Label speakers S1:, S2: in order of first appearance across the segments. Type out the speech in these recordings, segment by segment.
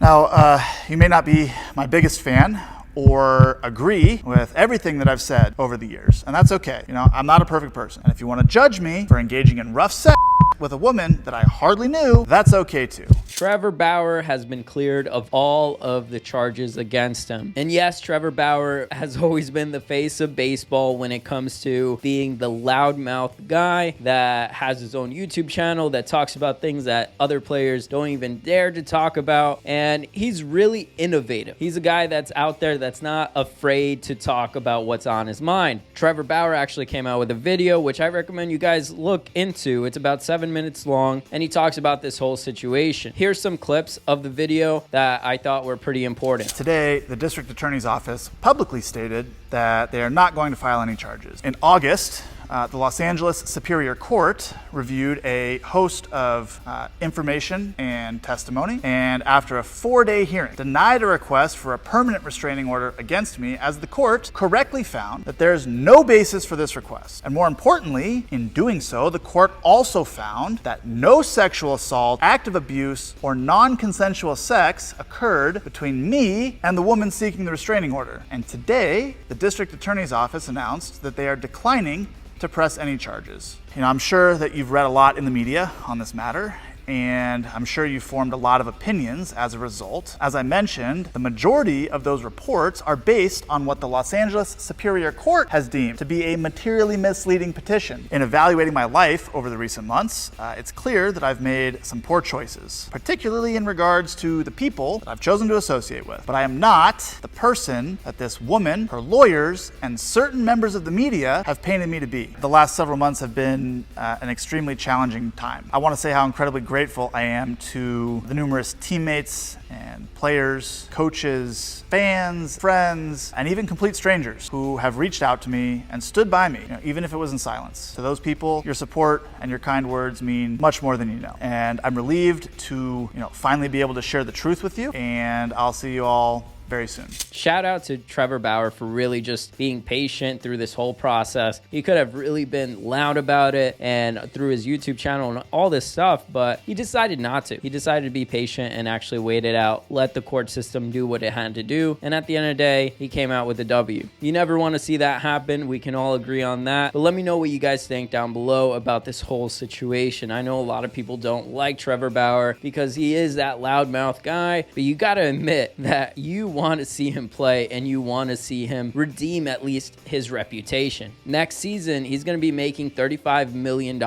S1: Now, you may not be my biggest fan or agree with everything that I've said over the years, and that's okay. I'm not a perfect person. And if you want to judge me for engaging in rough sex with a woman that I hardly knew, that's okay too.
S2: Trevor Bauer has been cleared of all of the charges against him. And yes, Trevor Bauer has always been the face of baseball when it comes to being the loudmouth guy that has his own YouTube channel that talks about things that other players don't even dare to talk about. And he's really innovative. He's a guy that's out there that's not afraid to talk about what's on his mind. Trevor Bauer actually came out with a video, which I recommend you guys look into. It's about 7 minutes long, and he talks about this whole situation. Here's some clips of the video that I thought were pretty important.
S1: Today, the district attorney's office publicly stated that they are not going to file any charges. In August, the Los Angeles Superior Court reviewed a host of information and testimony, and after a 4-day hearing, denied a request for a permanent restraining order against me, as the court correctly found that there is no basis for this request. And more importantly, in doing so, the court also found that no sexual assault, act of abuse, or non-consensual sex occurred between me and the woman seeking the restraining order. And today, the district attorney's office announced that they are declining to press any charges. I'm sure that you've read a lot in the media on this matter, and I'm sure you've formed a lot of opinions as a result. As I mentioned, the majority of those reports are based on what the Los Angeles Superior Court has deemed to be a materially misleading petition. In evaluating my life over the recent months, it's clear that I've made some poor choices, particularly in regards to the people that I've chosen to associate with. But I am not the person that this woman, her lawyers, and certain members of the media have painted me to be. The last several months have been an extremely challenging time. I want to say how incredibly grateful I am to the numerous teammates and players, coaches, fans, friends, and even complete strangers who have reached out to me and stood by me, even if it was in silence. To those people, your support and your kind words mean much more than you know. And I'm relieved to, finally be able to share the truth with you, and I'll see you all very soon.
S2: Shout out to Trevor Bauer for really just being patient through this whole process. He could have really been loud about it and through his YouTube channel and all this stuff, but he decided not to. He decided to be patient and actually wait it out, let the court system do what it had to do, and at the end of the day, he came out with a W. You never want to see that happen. We can all agree on that, but let me know what you guys think down below about this whole situation. I know a lot of people don't like Trevor Bauer because he is that loudmouth guy, but you got to admit that you want to see him play and you want to see him redeem at least his reputation. Next season, he's going to be making $35 million.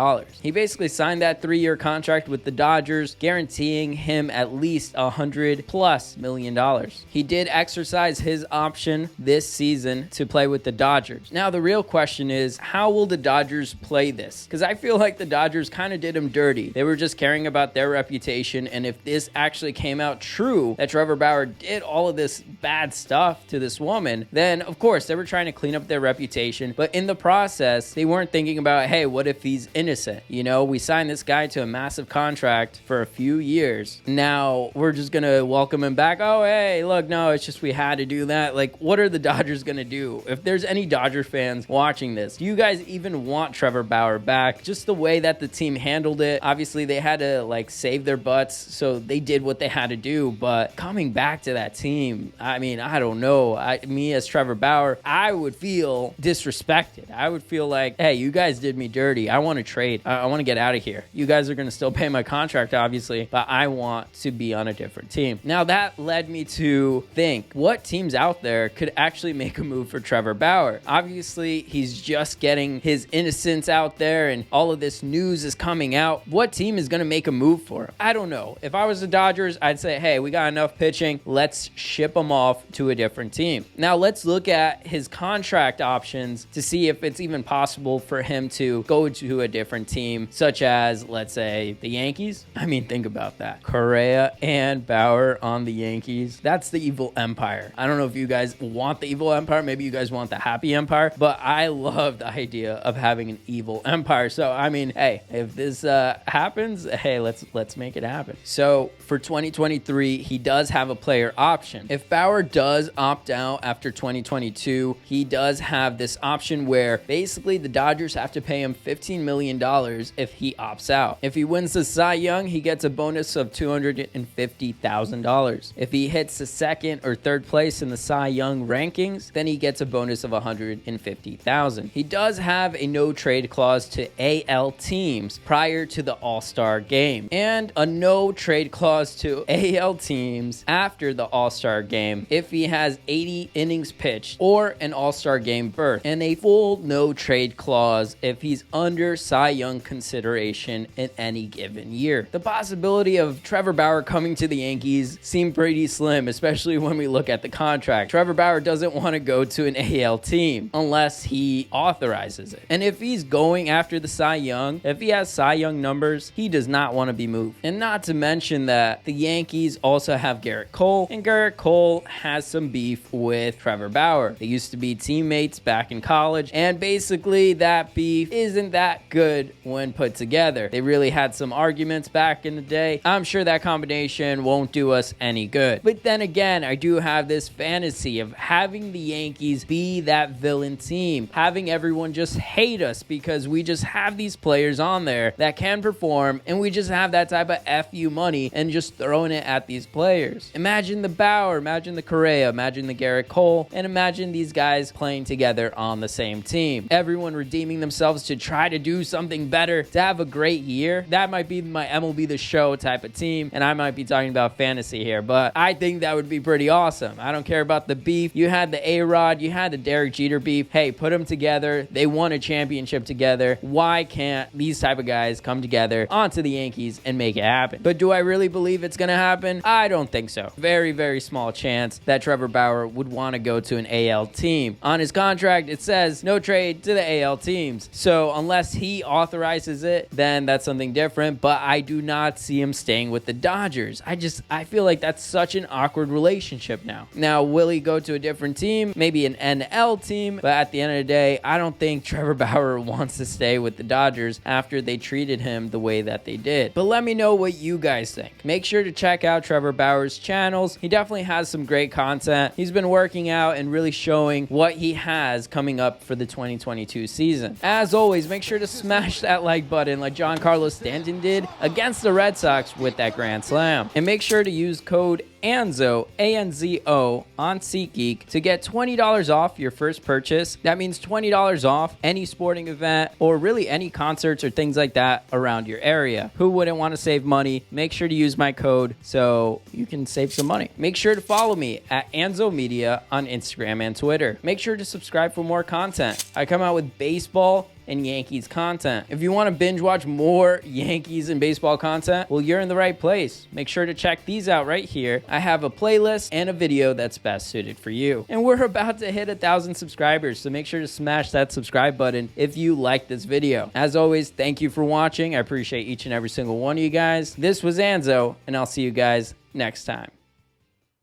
S2: He basically signed that 3-year contract with the Dodgers, guaranteeing him at least $100+ million. He did exercise his option this season to play with the Dodgers. Now, the real question is, how will the Dodgers play this? Because I feel like the Dodgers kind of did him dirty. They were just caring about their reputation, and if this actually came out true, that Trevor Bauer did all of this bad stuff to this woman, then of course they were trying to clean up their reputation, but in the process they weren't thinking about, hey, what if he's innocent? We signed this guy to a massive contract for a few years, now we're just gonna welcome him back. Oh, hey, look, no, it's just we had to do that. Like, what are the Dodgers gonna do? If there's any Dodger fans watching this, do you guys even want Trevor Bauer back? Just the way that the team handled it, obviously they had to save their butts, so they did what they had to do, but coming back to that team, I don't know. Me as Trevor Bauer, I would feel disrespected. I would feel like, hey, you guys did me dirty. I want to trade. I want to get out of here. You guys are going to still pay my contract, obviously, but I want to be on a different team. Now, that led me to think, what teams out there could actually make a move for Trevor Bauer? Obviously, he's just getting his innocence out there and all of this news is coming out. What team is going to make a move for him? I don't know. If I was the Dodgers, I'd say, hey, we got enough pitching. Let's ship him off to a different team. Now let's look at his contract options to see if it's even possible for him to go to a different team, such as, let's say, the Yankees. Think about that. Correa and Bauer on the Yankees. That's the evil empire. I don't know if you guys want the evil empire. Maybe you guys want the happy empire, but I love the idea of having an evil empire. So, hey, if this happens, hey, let's make it happen. So for 2023, he does have a player option. If Bauer does opt out after 2022, he does have this option where basically the Dodgers have to pay him $15 million if he opts out. If he wins the Cy Young, he gets a bonus of $250,000. If he hits the second or third place in the Cy Young rankings, then he gets a bonus of $150,000. He does have a no trade clause to AL teams prior to the All-Star game, and a no trade clause to AL teams after the All-Star game if he has 80 innings pitched or an All-Star game berth, and a full no trade clause if he's under Cy Young consideration in any given year. The possibility of Trevor Bauer coming to the Yankees seem pretty slim, especially when we look at the contract. Trevor Bauer doesn't want to go to an AL team unless he authorizes it. And if he's going after the Cy Young, if he has Cy Young numbers, he does not want to be moved. And not to mention that the Yankees also have Garrett Cole, and Garrett Cole has some beef with Trevor Bauer. They used to be teammates back in college, and basically that beef isn't that good when put together. They really had some arguments back in the day. I'm sure that combination won't do us any good. But then again, I do have this fantasy of having the Yankees be that villain team, having everyone just hate us because we just have these players on there that can perform, and we just have that type of FU money and just throwing it at these players. Imagine the Bauer, imagine the Correa, imagine the Garrett Cole, and imagine these guys playing together on the same team. Everyone redeeming themselves to try to do something better, to have a great year. That might be my MLB The Show type of team, and I might be talking about fantasy here, but I think that would be pretty awesome. I don't care about the beef. You had the A-Rod, you had the Derek Jeter beef. Hey, put them together. They won a championship together. Why can't these type of guys come together onto the Yankees and make it happen? But do I really believe it's going to happen? I don't think so. Very, very small chance that Trevor Bauer would want to go to an AL team. On his contract, it says no trade to the AL teams. So unless he authorizes it, then that's something different. But I do not see him staying with the Dodgers. I feel like that's such an awkward relationship now. Now, will he go to a different team? Maybe an NL team. But at the end of the day, I don't think Trevor Bauer wants to stay with the Dodgers after they treated him the way that they did. But let me know what you guys think. Make sure to check out Trevor Bauer's channels. He definitely has some great content. He's been working out and really showing what he has coming up for the 2022 season. As always, make sure to smash that like button like Giancarlo Stanton did against the Red Sox with that grand slam. And make sure to use code Anzo, A-N-Z-O, on SeatGeek to get $20 off your first purchase. That means $20 off any sporting event or really any concerts or things like that around your area. Who wouldn't want to save money? Make sure to use my code so you can save some money. Make sure to follow me at Anzo Media on Instagram and Twitter. Make sure to subscribe for more content. I come out with baseball and Yankees content. If you want to binge watch more Yankees and baseball content, well, you're in the right place. Make sure to check these out right here. I have a playlist and a video that's best suited for you. And we're about to hit 1,000 subscribers, so make sure to smash that subscribe button if you like this video. As always, thank you for watching. I appreciate each and every single one of you guys. This was Anzo, and I'll see you guys next time.